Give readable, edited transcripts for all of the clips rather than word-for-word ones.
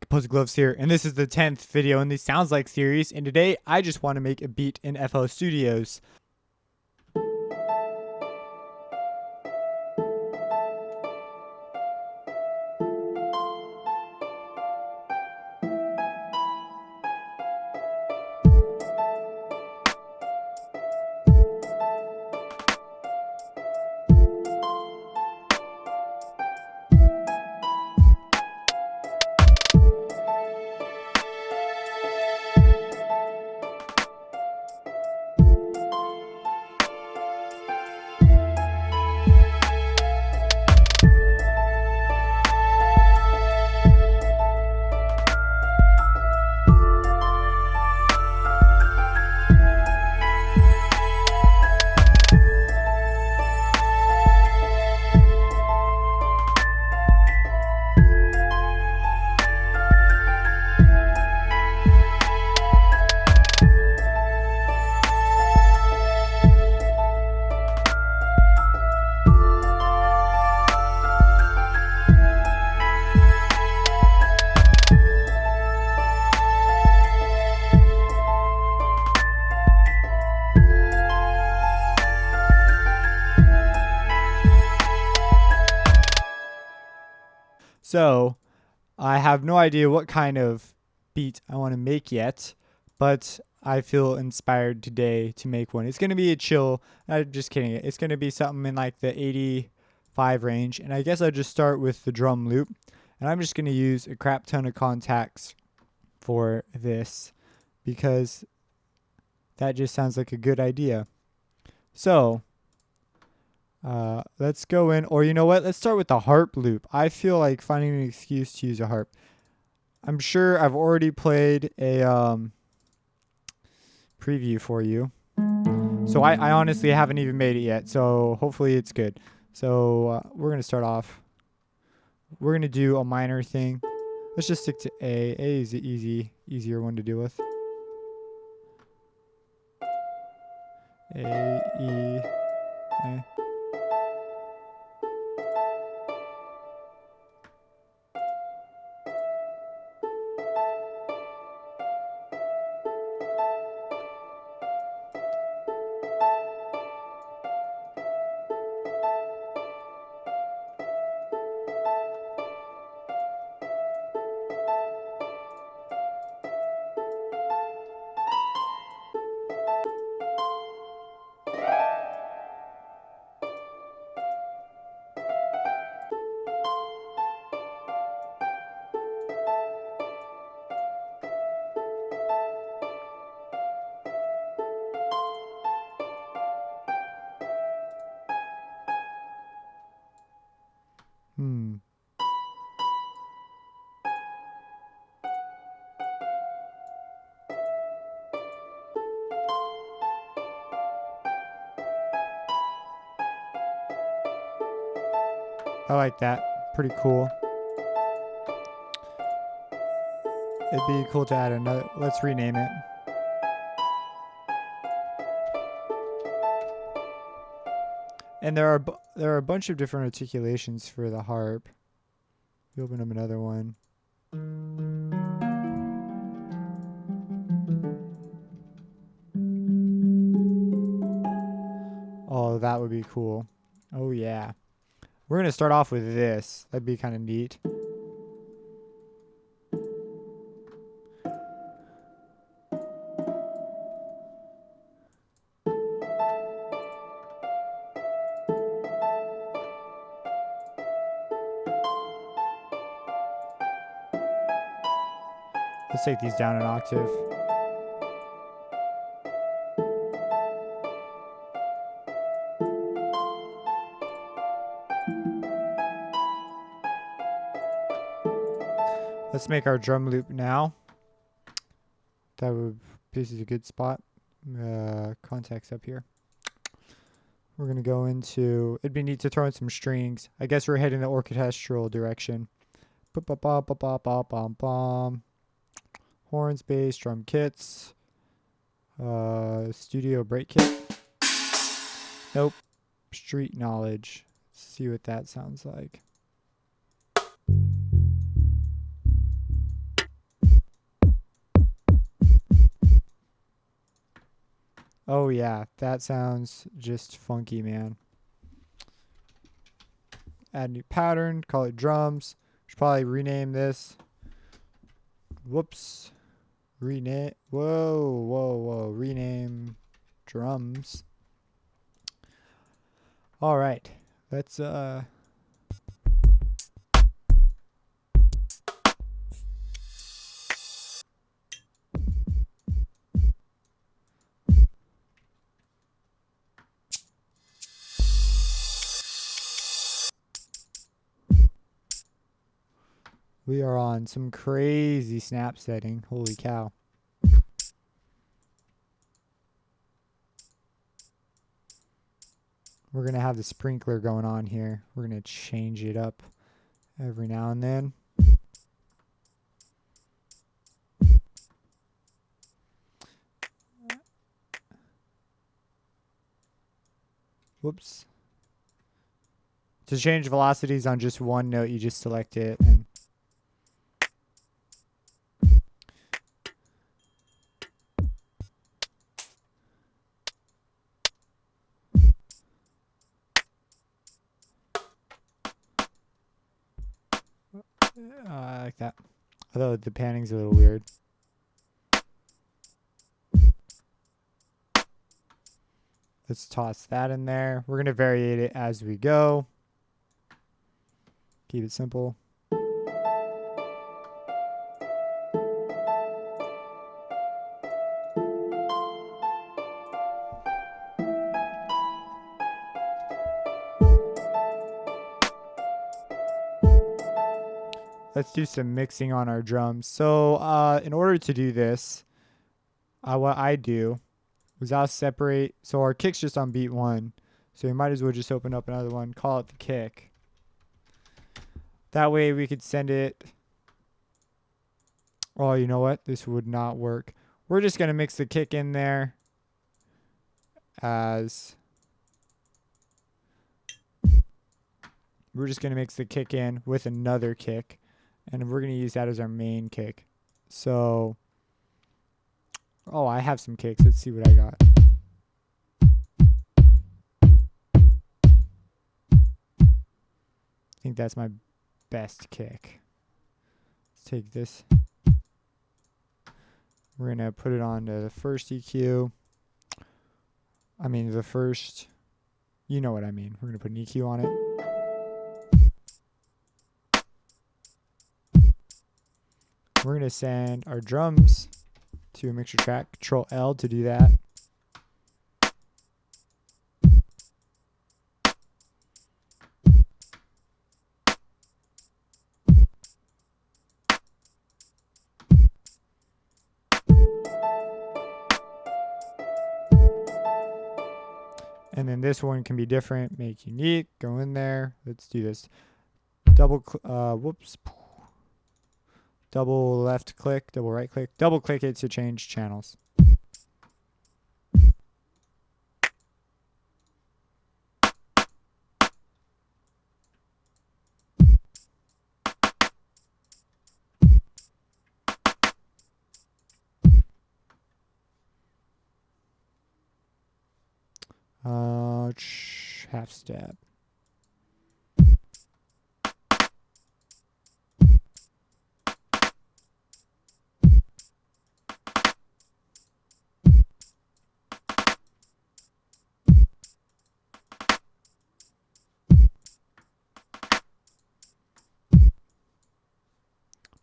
Post Gloves here, and this is the 10th video in the Sounds Like series, and today I just want to make a beat in FL Studios. So, I have no idea what kind of beat I want to make yet, but I feel inspired today to make one. It's going to be a chill, I'm just kidding. It's going to be something in like the 85 range, and I guess I'll just start with the drum loop, and I'm just going to use a crap ton of contacts for this because that just sounds like a good idea. So, let's go in, or you know what? Let's start with the harp loop. I feel like finding an excuse to use a harp. I'm sure I've already played a preview for you. So I honestly haven't even made it yet. So hopefully it's good. So we're going to start off. We're going to do a minor thing. Let's just stick to A. A is the easier one to deal with. A, E, A. I like that. Pretty cool. It'd be cool to add another. Let's rename it. And there are a bunch of different articulations for the harp. You open up another one. Oh, that would be cool. Oh yeah. We're going to start off with this. That'd be kind of neat. Let's take these down an octave. Let's make our drum loop now. This is a good spot. Contacts up here. We're going to go into, it'd be neat to throw in some strings. I guess we're heading the orchestral direction. Horns, bass, drum kits. Studio break kit. Nope. Street knowledge. Let's see what that sounds like. Oh yeah, that sounds just funky, man. Add new pattern, call it drums. Should probably rename this. Whoops. Rename. Whoa, whoa, whoa. Rename drums. All right. Let's we are on some crazy snap setting. Holy cow. We're going to have the sprinkler going on here. We're going to change it up every now and then. Whoops. To change velocities on just one note, you just select it and like that. Although the panning's a little weird. Let's toss that in there. We're going to variate it as we go. Keep it simple. Let's do some mixing on our drums. So in order to do this, what I do is I'll separate. So our kick's just on beat 1. So we might as well just open up another one, call it the kick. That way we could send it. Oh, you know what? This would not work. We're just going to mix the kick in there as. We're just going to mix the kick in with another kick. And we're going to use that as our main kick. So. Oh, I have some kicks. Let's see what I got. I think that's my best kick. Let's take this. We're going to put it on to the first EQ. I mean, the first, you know what I mean. We're going to put an EQ on it. We're going to send our drums to a mixer track. Control L to do that. And then this one can be different, make unique, go in there. Let's do this. Double left click, double right click, double click it to change channels. Half step.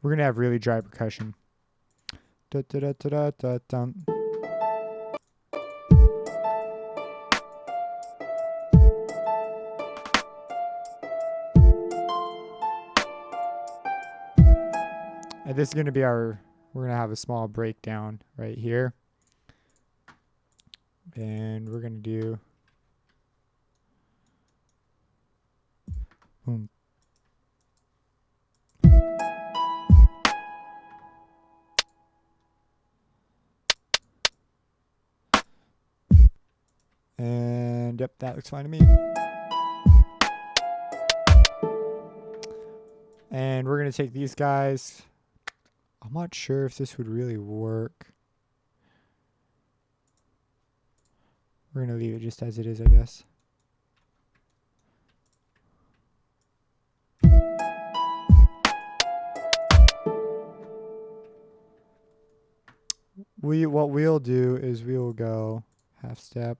We're going to have really dry percussion. Da, da, da, da, da, da, dum. And this is going to be we're going to have a small breakdown right here. And we're going to do. Boom. And yep, that looks fine to me. And we're going to take these guys. I'm not sure if this would really work. We're going to leave it just as it is, I guess. What we'll do is we'll go half step,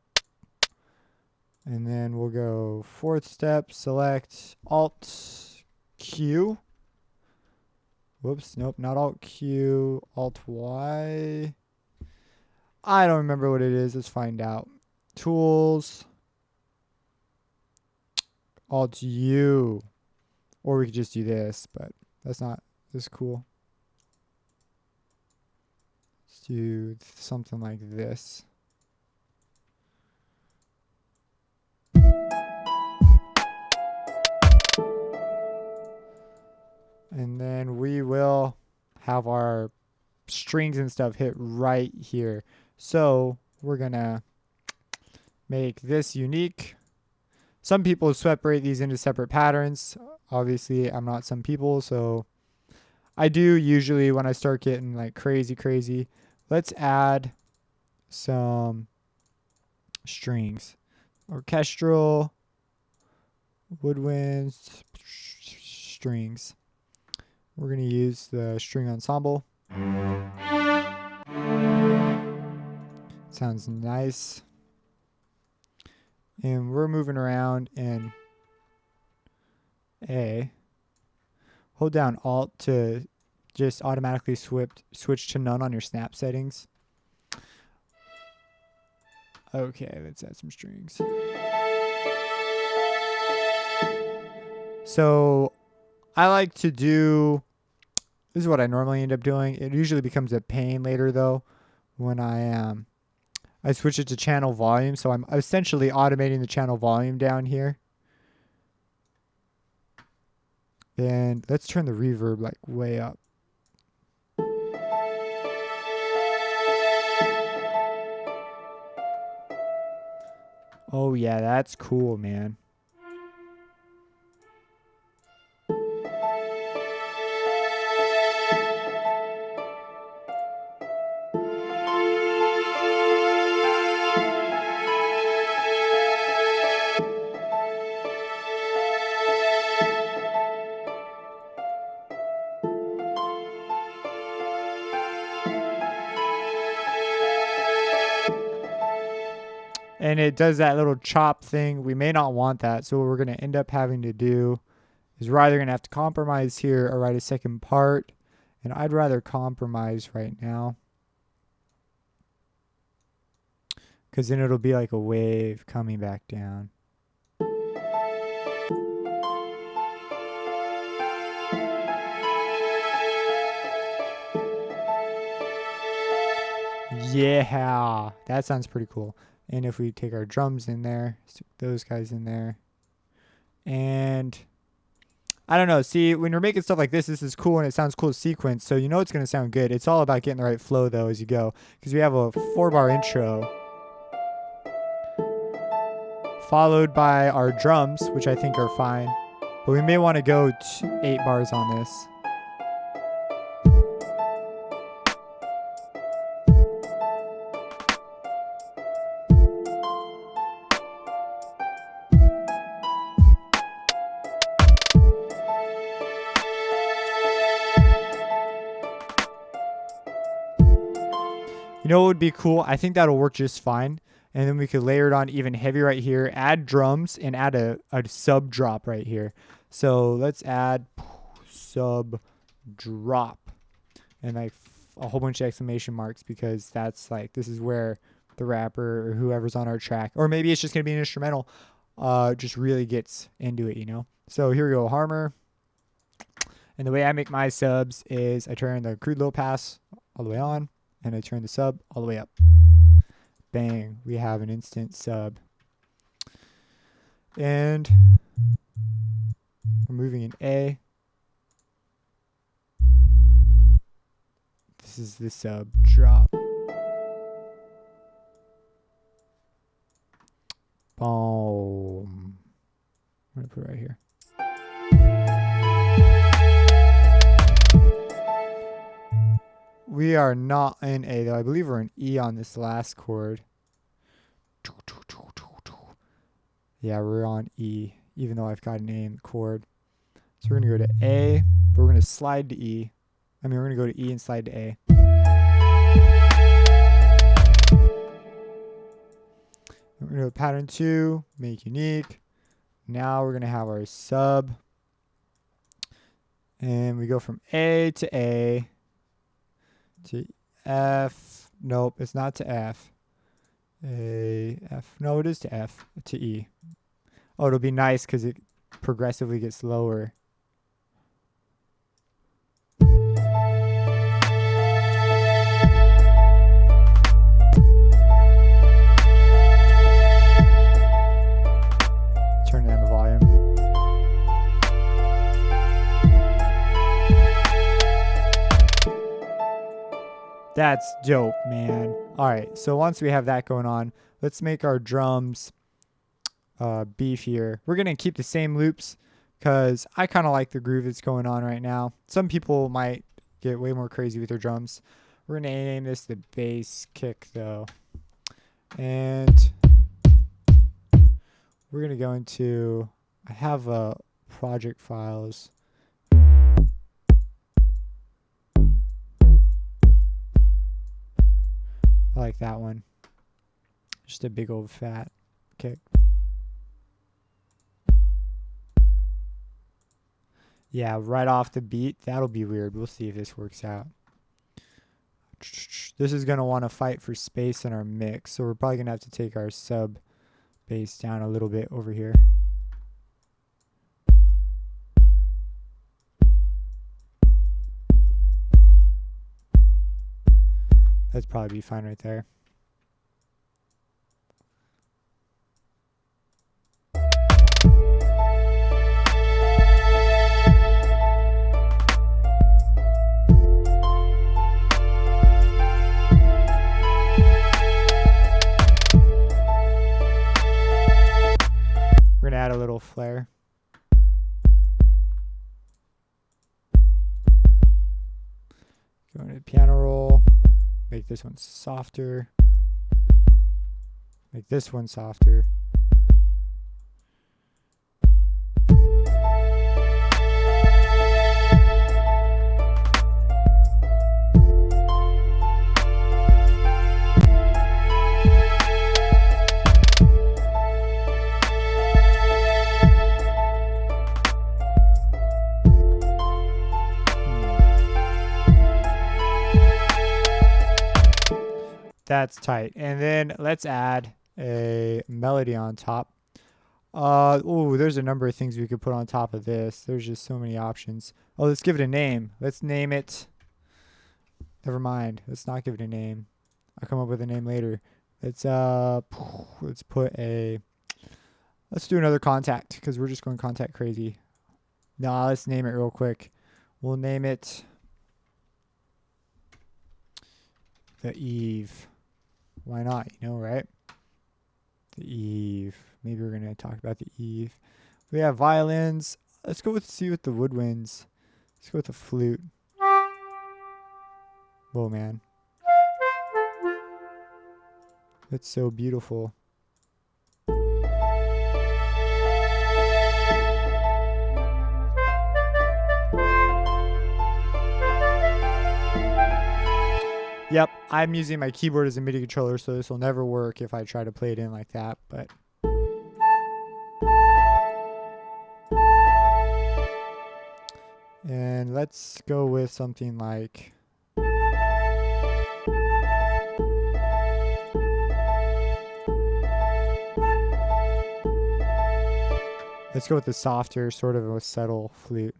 and then we'll go fourth step, select Alt Q. Whoops, nope, not Alt Q, Alt Y. I don't remember what it is. Let's find out. Tools, Alt U. Or we could just do this, but that's not this cool. Let's do something like this. And then we will have our strings and stuff hit right here. So we're gonna make this unique. Some people separate these into separate patterns. Obviously, I'm not some people, so I do usually when I start getting like crazy. Let's add some strings. Orchestral, woodwinds, strings. We're going to use the string ensemble. Sounds nice. And we're moving around in A. Hold down Alt to just automatically switch to none on your snap settings. Okay, let's add some strings. So I like to do, this is what I normally end up doing. It usually becomes a pain later though when I switch it to channel volume. So I'm essentially automating the channel volume down here. And let's turn the reverb like way up. Oh yeah, that's cool, man. And it does that little chop thing. We may not want that. So what we're going to end up having to do is we're either going to have to compromise here or write a second part. And I'd rather compromise right now, because then it'll be like a wave coming back down. Yeah, that sounds pretty cool. And if we take our drums in there, stick those guys in there. And I don't know. See, when you're making stuff like this is cool and it sounds cool to sequence. So you know it's going to sound good. It's all about getting the right flow though as you go. Because we have a 4-bar intro, followed by our drums, which I think are fine. But we may want to go 8 bars on this. You know what would be cool? I think that'll work just fine. And then we could layer it on even heavy right here, add drums, and add a sub drop right here. So let's add sub drop and like a whole bunch of exclamation marks, because that's like, this is where the rapper or whoever's on our track, or maybe it's just going to be an instrumental, just really gets into it, you know? So here we go, Harmer. And the way I make my subs is I turn the crude low pass all the way on, and I turn the sub all the way up. Bang, we have an instant sub. And we're moving in A. This is the sub drop. Boom. I'm going to put it right here. We are not in A though. I believe we're in E on this last chord. Yeah, we're on E, even though I've got an A in the chord. So we're going to go to A, but we're going to slide to E. We're going to go to E and slide to A. We're going to go to pattern 2, make unique. Now we're going to have our sub. And we go from A to F. Nope, it's not to F. A, F. No, it is to F, to E. Oh, it'll be nice because it progressively gets lower. Turn down the volume. That's dope, man. All right, so once we have that going on, let's make our drums beefier. We're going to keep the same loops because I kind of like the groove that's going on right now. Some people might get way more crazy with their drums. We're going to name this the bass kick, though. And we're going to go into, I have project files. I like that one. Just a big old fat kick. Yeah, right off the beat. That'll be weird. We'll see if this works out. This is going to want to fight for space in our mix. So we're probably going to have to take our sub bass down a little bit over here. That'd probably be fine right there. We're gonna add a little flare. Go into piano roll. Make this one softer. Make this one softer. That's tight. And then let's add a melody on top. Oh, there's a number of things we could put on top of this. There's just so many options. Oh, let's give it a name. Let's name it. Never mind. Let's not give it a name. I'll come up with a name later. Let's put a. Let's do another contact because we're just going contact crazy. Nah, let's name it real quick. We'll name it the Eve. Why not? You know, right? The Eve. Maybe we're gonna talk about the Eve. We have violins. Let's go with see with the woodwinds. Let's go with the flute. Whoa, man. That's so beautiful. Yep, I'm using my keyboard as a MIDI controller, so this will never work if I try to play it in like that, but. And let's go with something like. Let's go with the softer, sort of a subtle flute.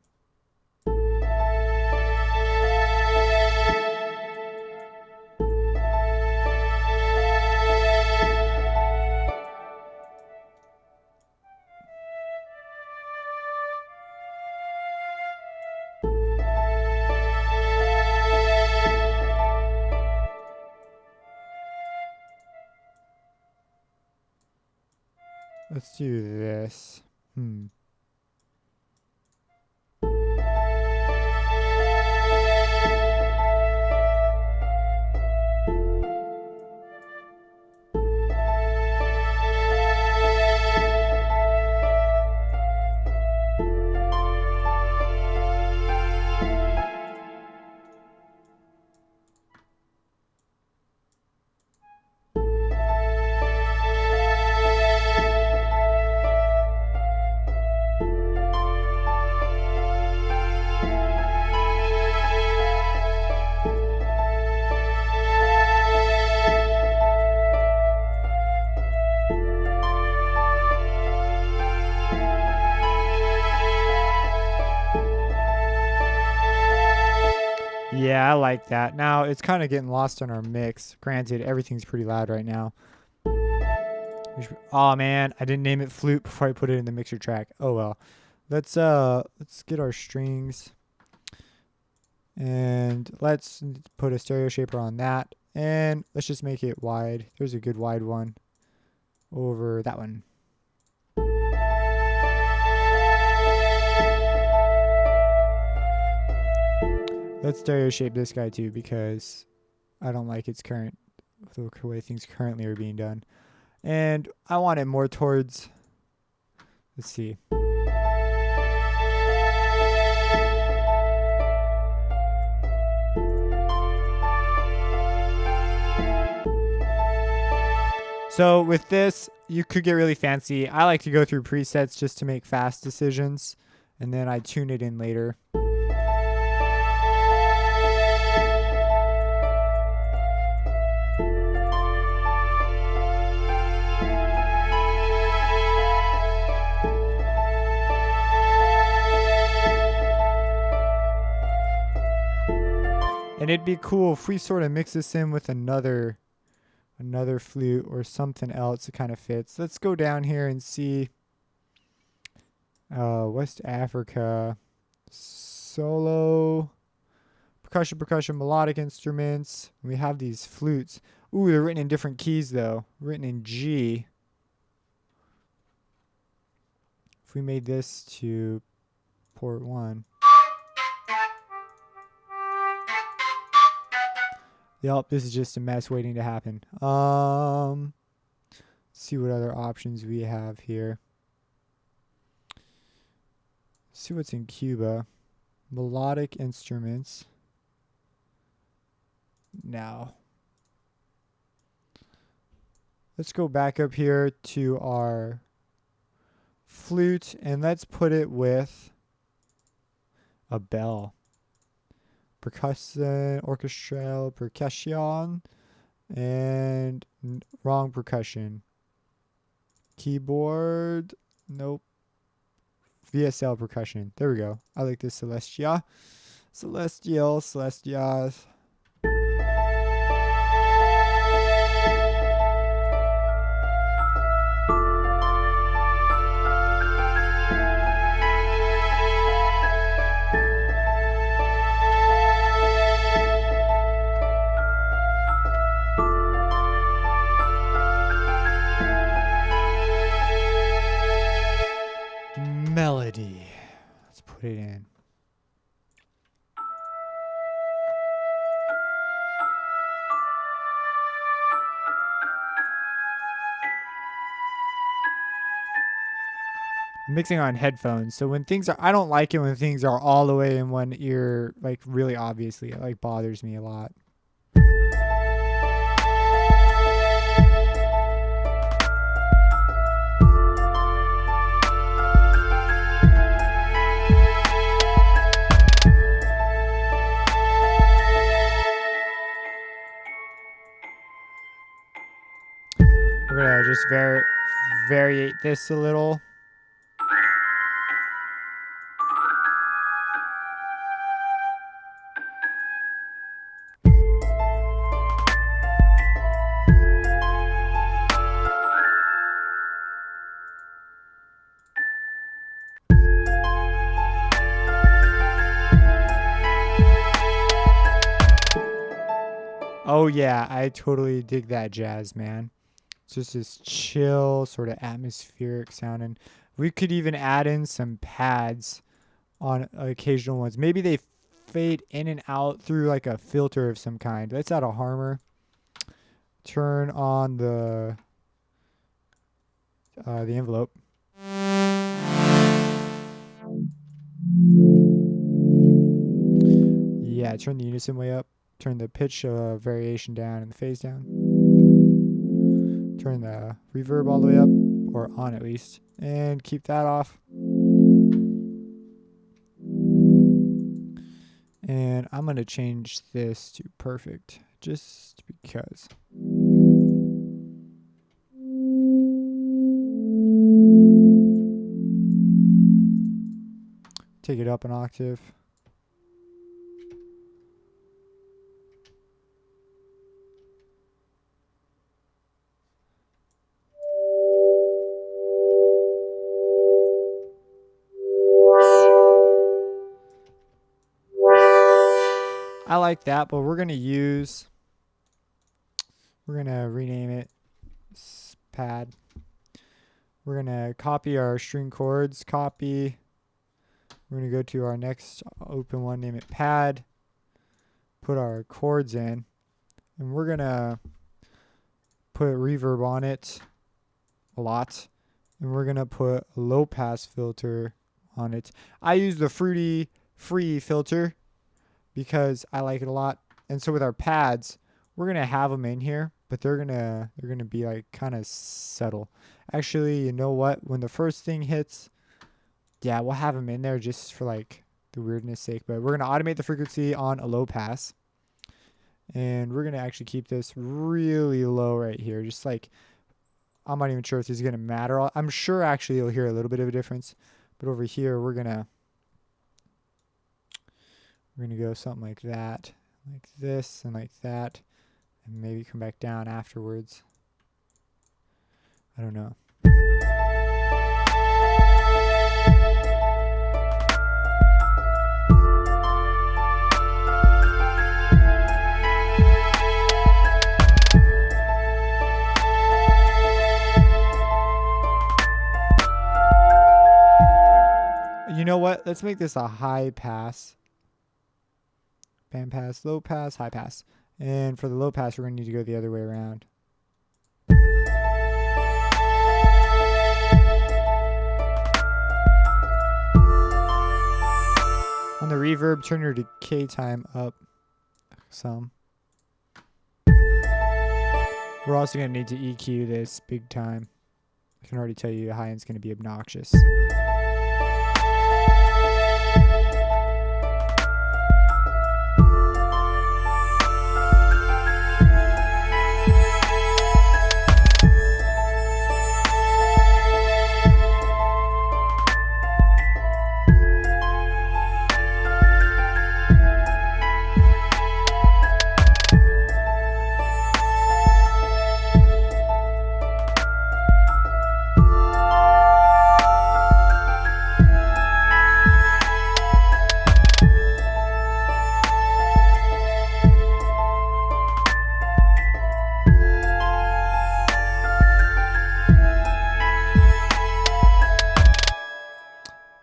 Let's do this. Yeah, I like that. Now, it's kind of getting lost in our mix. Granted, everything's pretty loud right now. Oh man, I didn't name it flute before I put it in the mixer track. Oh well. Let's get our strings and let's put a stereo shaper on that, and let's just make it wide. There's a good wide one over that one. Let's stereo shape this guy too, because I don't like its current, the way things currently are being done. And I want it more towards, let's see. So with this, you could get really fancy. I like to go through presets just to make fast decisions, and then I tune it in later. And it'd be cool if we sort of mix this in with another flute or something else that kind of fits. Let's go down here and see West Africa solo percussion, melodic instruments. We have these flutes. Ooh, they're written in different keys though. Written in G. If we made this to port 1. Yep, this is just a mess waiting to happen. See what other options we have here. See what's in Cuba. Melodic instruments. Now, let's go back up here to our flute and let's put it with a bell. Percussion, orchestral, percussion, and wrong percussion. Keyboard, nope. VSL percussion. There we go. I like this Celestia. Celestia. Melody. Let's put it in. I'm mixing on headphones, so when things are, I don't like it when things are all the way in one ear, like really obviously. It like bothers me a lot. We're gonna just variate this a little. Oh yeah, I totally dig that jazz, man. It's just this chill, sort of atmospheric sounding. We could even add in some pads on occasional ones. Maybe they fade in and out through like a filter of some kind. Let's add a harmor. Turn on the envelope. Yeah, turn the unison way up. Turn the pitch variation down and the phase down. Turn the reverb all the way up, or on at least, and keep that off. And I'm going to change this to perfect, just because. Take it up an octave. I like that, but we're gonna rename it pad. We're gonna copy our string chords, copy. We're gonna go to our next open one, name it pad, put our chords in, and we're gonna put reverb on it a lot, and we're gonna put a low pass filter on it. I use the Fruity Free filter because I like it a lot. And so with our pads, we're gonna have them in here, but they're gonna be like kind of subtle. Actually, you know what? When the first thing hits, yeah, we'll have them in there just for like the weirdness sake. But we're gonna automate the frequency on a low pass, and we're gonna actually keep this really low right here. Just like, I'm not even sure if this is gonna matter. I'm sure actually you'll hear a little bit of a difference, but over here we're gonna go something like that, like this, and like that, and maybe come back down afterwards. I don't know. You know what? Let's make this a high pass. Band pass, low pass, high pass. And for the low pass, we're going to need to go the other way around. On the reverb, turn your decay time up some. We're also going to need to EQ this big time. I can already tell you high end's going to be obnoxious.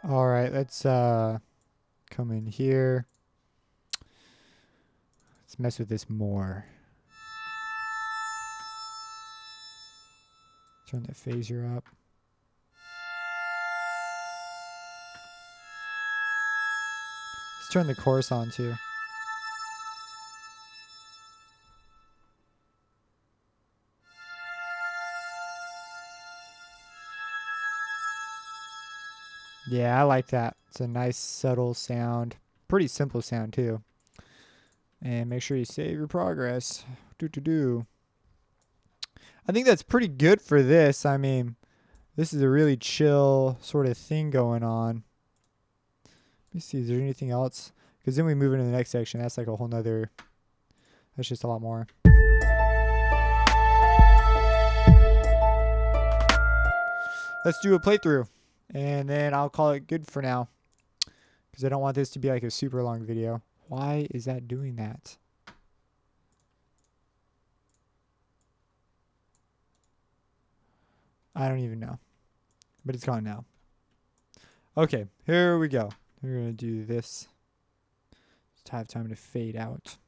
All right, let's come in here. Let's mess with this more. Turn the phaser up. Let's turn the chorus on too. Yeah, I like that. It's a nice, subtle sound. Pretty simple sound, too. And make sure you save your progress. I think that's pretty good for this. I mean, this is a really chill sort of thing going on. Let me see, is there anything else? Because then we move into the next section. That's like a whole nother... That's just a lot more. Let's do a playthrough. And then I'll call it good for now, because I don't want this to be like a super long video. Why is that doing that? I don't even know, but it's gone now. Okay, here we go. We're going to do this. Just have time to fade out.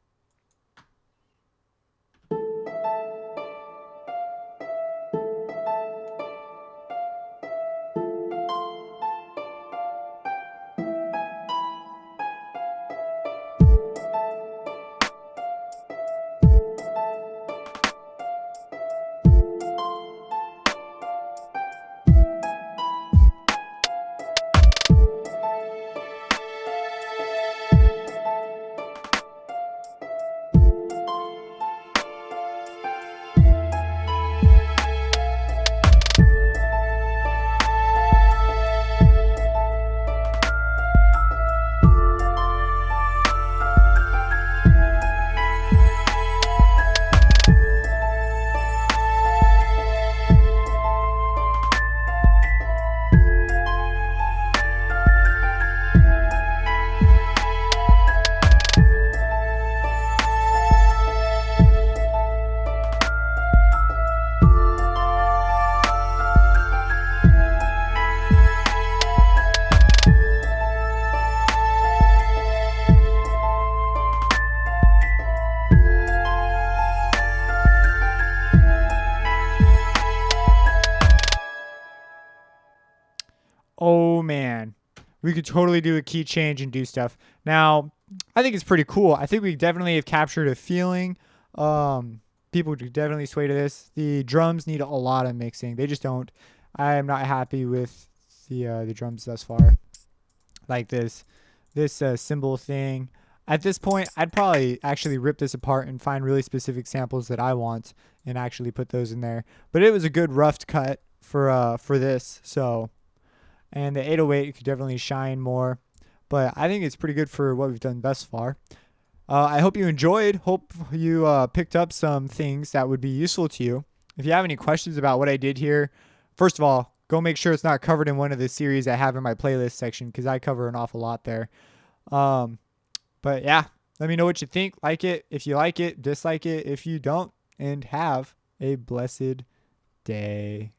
Oh man, we could totally do a key change and do stuff. Now, I think it's pretty cool. I think we definitely have captured a feeling. People do definitely sway to this. The drums need a lot of mixing. They just don't. I am not happy with the drums thus far. Like this cymbal thing. At this point, I'd probably actually rip this apart and find really specific samples that I want and actually put those in there. But it was a good rough cut for this. So, and the 808 could definitely shine more. But I think it's pretty good for what we've done thus far. I hope you enjoyed. Hope you picked up some things that would be useful to you. If you have any questions about what I did here, first of all, go make sure it's not covered in one of the series I have in my playlist section because I cover an awful lot there. But yeah, let me know what you think. Like it if you like it, dislike it if you don't, and have a blessed day.